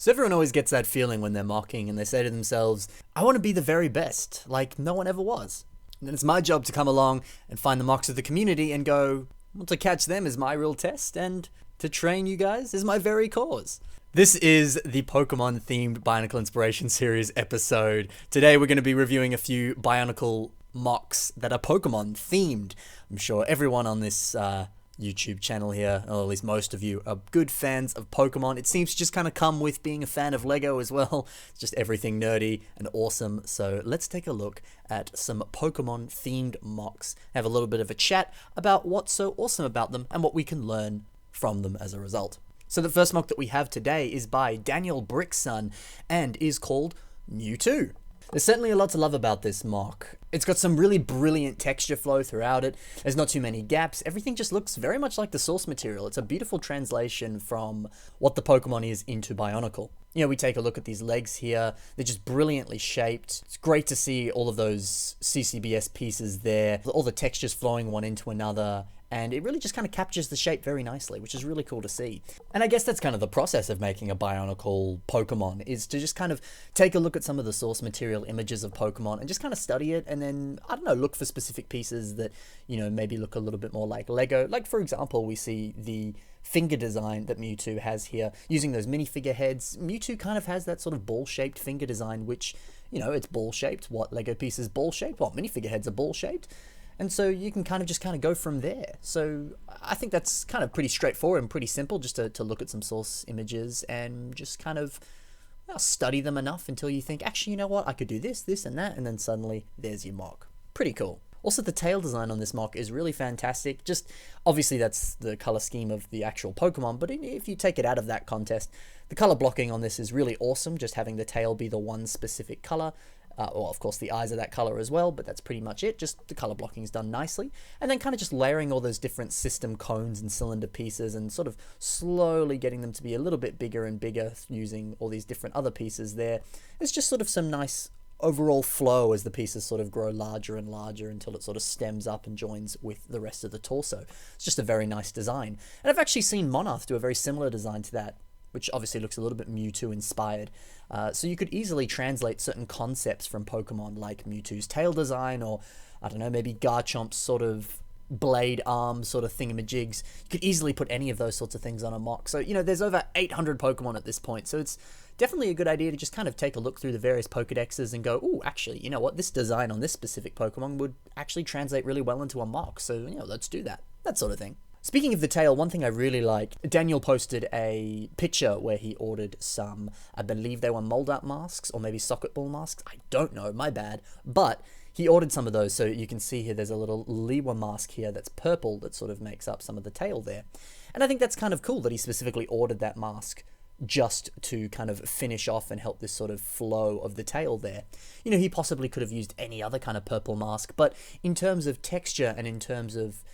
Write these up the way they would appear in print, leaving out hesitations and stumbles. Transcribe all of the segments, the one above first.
So everyone always gets that feeling when they're mocking and they say to themselves, I want to be the very best, like no one ever was. And it's my job to come along and find the mocks of the community and go, well, to catch them is my real test, and to train you guys is my very cause. This is the Pokemon themed Bionicle Inspiration Series episode. Today we're going to be reviewing a few Bionicle mocks that are Pokemon themed. I'm sure everyone on this YouTube channel here, or at least most of you, are good fans of Pokemon. It seems to just kind of come with being a fan of Lego as well. It's just everything nerdy and awesome. So let's take a look at some Pokemon themed mocks, have a little bit of a chat about what's so awesome about them and what we can learn from them as a result. So the first mock that we have today is by Daniel Brickson and is called Mewtwo. There's certainly a lot to love about this mock. It's got some really brilliant texture flow throughout it. There's not too many gaps. Everything just looks very much like the source material. It's a beautiful translation from what the Pokemon is into Bionicle. You know, we take a look at these legs here. They're just brilliantly shaped. It's great to see all of those CCBS pieces there, all the textures flowing one into another. And it really just kind of captures the shape very nicely, which is really cool to see. And I guess that's kind of the process of making a Bionicle Pokemon, is to just kind of take a look at some of the source material images of Pokemon and just kind of study it, and then, I don't know, look for specific pieces that, you know, maybe look a little bit more like Lego. Like, for example, we see the finger design that Mewtwo has here, using those minifigure heads. Mewtwo kind of has that sort of ball-shaped finger design, which, you know, it's ball-shaped. What Lego piece is ball-shaped? What minifigure heads are ball-shaped? And so you can kind of go from there. So I think that's kind of pretty straightforward and pretty simple, just to look at some source images and just kind of study them enough until you think, actually, you know what, I could do this, this, and that, and then suddenly there's your mock. Pretty cool. Also, the tail design on this mock is really fantastic. Just, obviously that's the color scheme of the actual Pokemon, but if you take it out of that context, the color blocking on this is really awesome, just having the tail be the one specific color. Well, of course, the eyes are that color as well, but that's pretty much it. Just the color blocking is done nicely. And then kind of just layering all those different system cones and cylinder pieces and sort of slowly getting them to be a little bit bigger and bigger using all these different other pieces there. It's just sort of some nice overall flow as the pieces sort of grow larger and larger until it sort of stems up and joins with the rest of the torso. It's just a very nice design. And I've actually seen Monarch do a very similar design to that, which obviously looks a little bit Mewtwo inspired. So you could easily translate certain concepts from Pokemon, like Mewtwo's tail design, or, I don't know, maybe Garchomp's sort of blade arm sort of thingamajigs. You could easily put any of those sorts of things on a mock. So, you know, there's over 800 Pokemon at this point, so it's definitely a good idea to just kind of take a look through the various Pokedexes and go, ooh, actually, you know what, this design on this specific Pokemon would actually translate really well into a mock, so, you know, let's do that. That sort of thing. Speaking of the tail, one thing I really like, Daniel posted a picture where he ordered some, I believe they were mold art masks, or maybe socket ball masks, I don't know, my bad, but he ordered some of those, so you can see here there's a little Liwa mask here that's purple that sort of makes up some of the tail there. And I think that's kind of cool that he specifically ordered that mask just to kind of finish off and help this sort of flow of the tail there. You know, he possibly could have used any other kind of purple mask, but in terms of texture and in terms of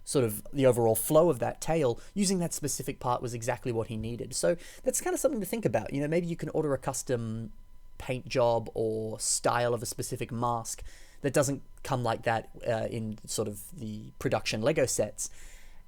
sort of the overall flow of that tail, using that specific part was exactly what he needed. So that's kind of something to think about. You know, maybe you can order a custom paint job or style of a specific mask that doesn't come like that in sort of the production Lego sets,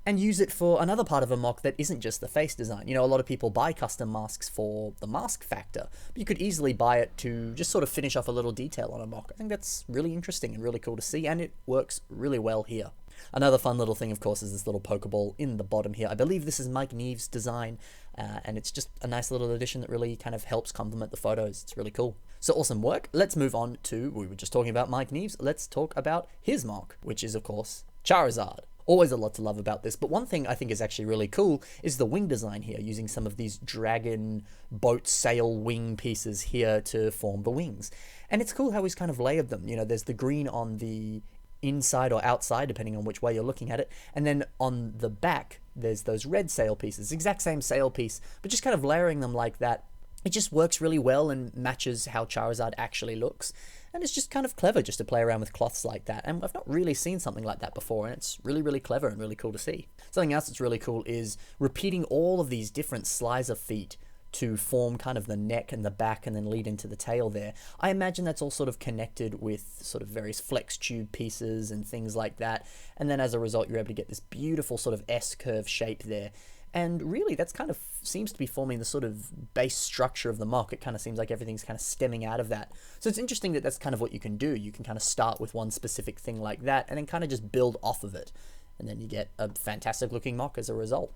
and use it for another part of a mock that isn't just the face design. You know, a lot of people buy custom masks for the mask factor, but you could easily buy it to just sort of finish off a little detail on a mock. I think that's really interesting and really cool to see, and it works really well here. Another fun little thing, of course, is this little Pokeball in the bottom here. I believe this is Mike Neve's design, and it's just a nice little addition that really kind of helps complement the photos. It's really cool. So awesome work. Let's move on to, we were just talking about Mike Neve's, let's talk about his mock, which is, of course, Charizard. Always a lot to love about this, but one thing I think is actually really cool is the wing design here, using some of these dragon boat sail wing pieces here to form the wings. And it's cool how he's kind of layered them. You know, there's the green on the inside or outside, depending on which way you're looking at it, and then on the back there's those red sail pieces, exact same sail piece, but just kind of layering them like that. It just works really well and matches how Charizard actually looks, and it's just kind of clever just to play around with cloths like that, and I've not really seen something like that before, and it's really, really clever and really cool to see. Something else that's really cool is repeating all of these different slicer feet to form kind of the neck and the back and then lead into the tail there. I imagine that's all sort of connected with sort of various flex tube pieces and things like that, and then as a result you're able to get this beautiful sort of S-curve shape there. And really, that's kind of seems to be forming the sort of base structure of the mock. It kind of seems like everything's kind of stemming out of that. So it's interesting that that's kind of what you can do. You can kind of start with one specific thing like that and then kind of just build off of it. And then you get a fantastic looking mock as a result.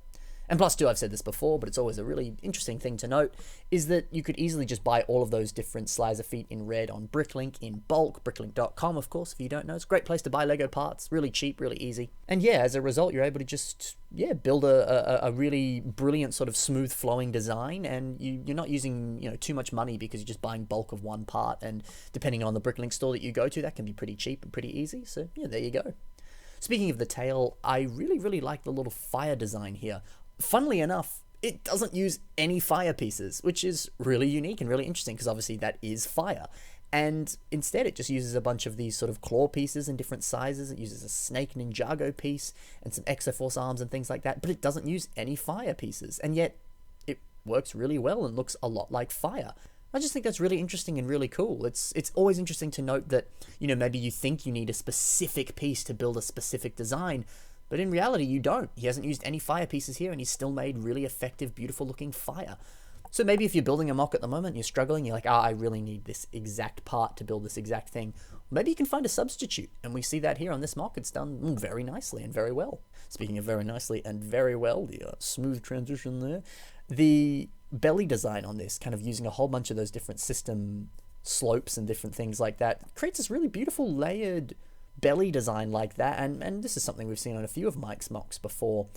And plus too, I've said this before, but it's always a really interesting thing to note, is that you could easily just buy all of those different slicer feet in red on Bricklink in bulk. Bricklink.com, of course, if you don't know. It's a great place to buy Lego parts. Really cheap, really easy. And yeah, as a result, you're able to just, build a really brilliant sort of smooth flowing design, and you're not using, too much money because you're just buying bulk of one part. And depending on the Bricklink store that you go to, that can be pretty cheap and pretty easy. So yeah, there you go. Speaking of the tail, I really, really like the little fire design here. Funnily enough, it doesn't use any fire pieces, which is really unique and really interesting because obviously that is fire. And instead it just uses a bunch of these sort of claw pieces in different sizes. It uses a Snake Ninjago piece and some Exoforce arms and things like that, but it doesn't use any fire pieces. And yet it works really well and looks a lot like fire. I just think that's really interesting and really cool. It's always interesting to note that, maybe you think you need a specific piece to build a specific design, but in reality, you don't. He hasn't used any fire pieces here, and he's still made really effective, beautiful-looking fire. So maybe if you're building a mock at the moment, you're struggling, you're like, I really need this exact part to build this exact thing. Maybe you can find a substitute, and we see that here on this mock. It's done very nicely and very well. Speaking of very nicely and very well, the smooth transition there. The belly design on this, kind of using a whole bunch of those different system slopes and different things like that, creates this really beautiful layered belly design like that, and this is something we've seen on a few of Mike's mocks before,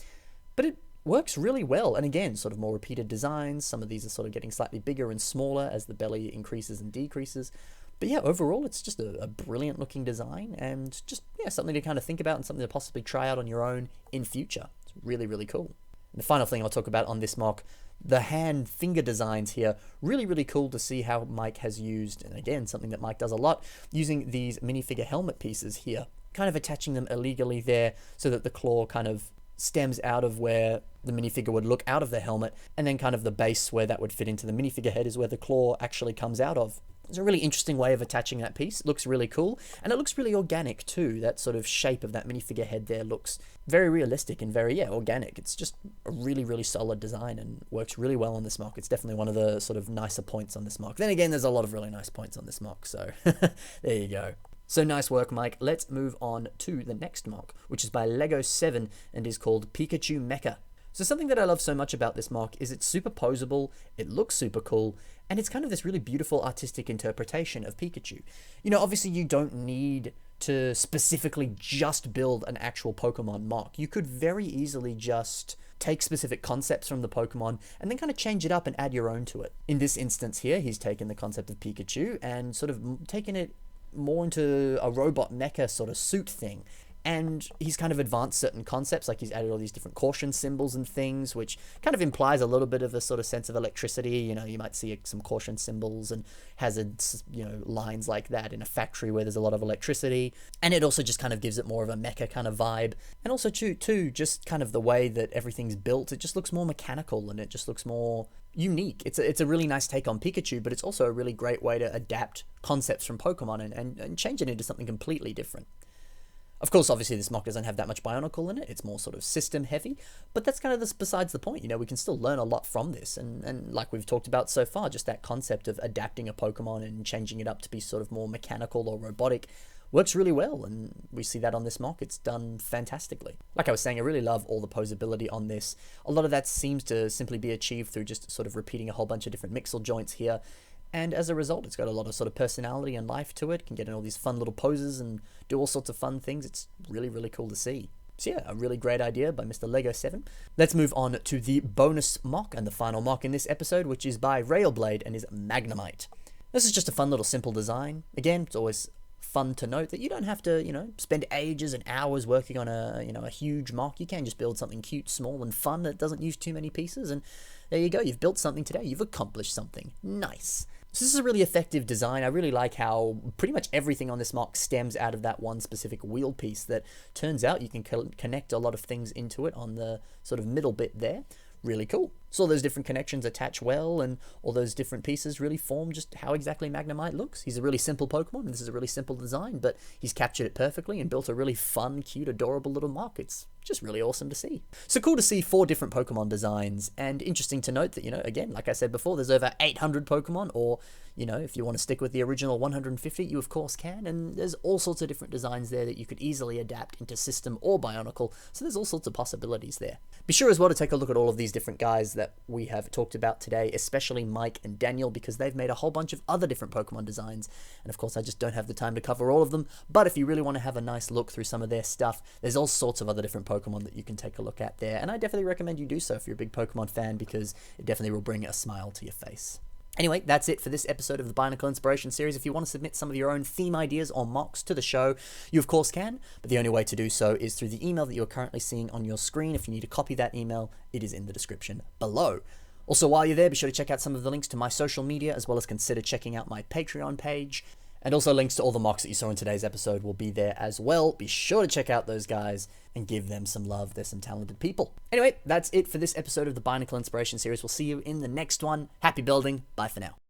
but it works really well. And again, sort of more repeated designs. Some of these are sort of getting slightly bigger and smaller as the belly increases and decreases, but yeah, overall it's just a brilliant looking design, and just something to kind of think about and something to possibly try out on your own in future. It's really, really cool. And the final thing I'll talk about on this mock, the hand finger designs here, really, really cool to see how Mike has used, and again, something that Mike does a lot, using these minifigure helmet pieces here, kind of attaching them illegally there so that the claw kind of stems out of where the minifigure would look out of the helmet, and then kind of the base where that would fit into the minifigure head is where the claw actually comes out of. It's a really interesting way of attaching that piece. It looks really cool, and it looks really organic too. That sort of shape of that minifigure head there looks very realistic and very, organic. It's just a really, really solid design and works really well on this mock. It's definitely one of the sort of nicer points on this mock. Then again, there's a lot of really nice points on this mock, so there you go. So nice work, Mike. Let's move on to the next mock, which is by Lego 7 and is called Pikachu Mecca. So something that I love so much about this mock is it's super posable, it looks super cool, and it's kind of this really beautiful artistic interpretation of Pikachu. Obviously you don't need to specifically just build an actual Pokemon mock. You could very easily just take specific concepts from the Pokemon and then kind of change it up and add your own to it. In this instance here, he's taken the concept of Pikachu and sort of taken it more into a robot mecha sort of suit thing. And he's kind of advanced certain concepts, like he's added all these different caution symbols and things, which kind of implies a little bit of a sort of sense of electricity. You might see some caution symbols and hazards, lines like that in a factory where there's a lot of electricity. And it also just kind of gives it more of a mecha kind of vibe. And also too, just kind of the way that everything's built, it just looks more mechanical and it just looks more unique. It's a really nice take on Pikachu, but it's also a really great way to adapt concepts from Pokemon and change it into something completely different. Of course, obviously, this mock doesn't have that much Bionicle in it. It's more sort of system heavy, but that's kind of besides the point. We can still learn a lot from this. And like we've talked about so far, just that concept of adapting a Pokemon and changing it up to be sort of more mechanical or robotic works really well. And we see that on this mock. It's done fantastically. Like I was saying, I really love all the posability on this. A lot of that seems to simply be achieved through just sort of repeating a whole bunch of different mixel joints here. And as a result, it's got a lot of sort of personality and life to it. Can get in all these fun little poses and do all sorts of fun things. It's really, really cool to see. So yeah, a really great idea by Mr. Lego 7. Let's move on to the bonus mock and the final mock in this episode, which is by Railblade and is Magnemite. This is just a fun little simple design. Again, it's always fun to note that you don't have to, spend ages and hours working on a huge mock. You can just build something cute, small, and fun that doesn't use too many pieces. And there you go. You've built something today. You've accomplished something. Nice. So this is a really effective design. I really like how pretty much everything on this mock stems out of that one specific wheel piece that turns out you can connect a lot of things into it on the sort of middle bit there. Really cool. So all those different connections attach well, and all those different pieces really form just how exactly Magnemite looks. He's a really simple Pokemon, and this is a really simple design, but he's captured it perfectly and built a really fun, cute, adorable little mock. It's just really awesome to see. So cool to see 4 different Pokemon designs, and interesting to note that, again, like I said before, there's over 800 Pokemon, or, if you want to stick with the original 150, you of course can, and there's all sorts of different designs there that you could easily adapt into System or Bionicle, so there's all sorts of possibilities there. Be sure as well to take a look at all of these different guys that we have talked about today, especially Mike and Daniel, because they've made a whole bunch of other different Pokemon designs, and of course I just don't have the time to cover all of them, but if you really want to have a nice look through some of their stuff, there's all sorts of other different Pokemon that you can take a look at there, and I definitely recommend you do so if you're a big Pokemon fan, because it definitely will bring a smile to your face. Anyway, that's it for this episode of the Bionicle Inspiration Series. If you want to submit some of your own theme ideas or mocks to the show, you of course can, but the only way to do so is through the email that you're currently seeing on your screen. If you need to copy that email, it is in the description below. Also, while you're there, be sure to check out some of the links to my social media, as well as consider checking out my Patreon page. And also links to all the mocks that you saw in today's episode will be there as well. Be sure to check out those guys and give them some love. They're some talented people. Anyway, that's it for this episode of the Bionicle Inspiration Series. We'll see you in the next one. Happy building. Bye for now.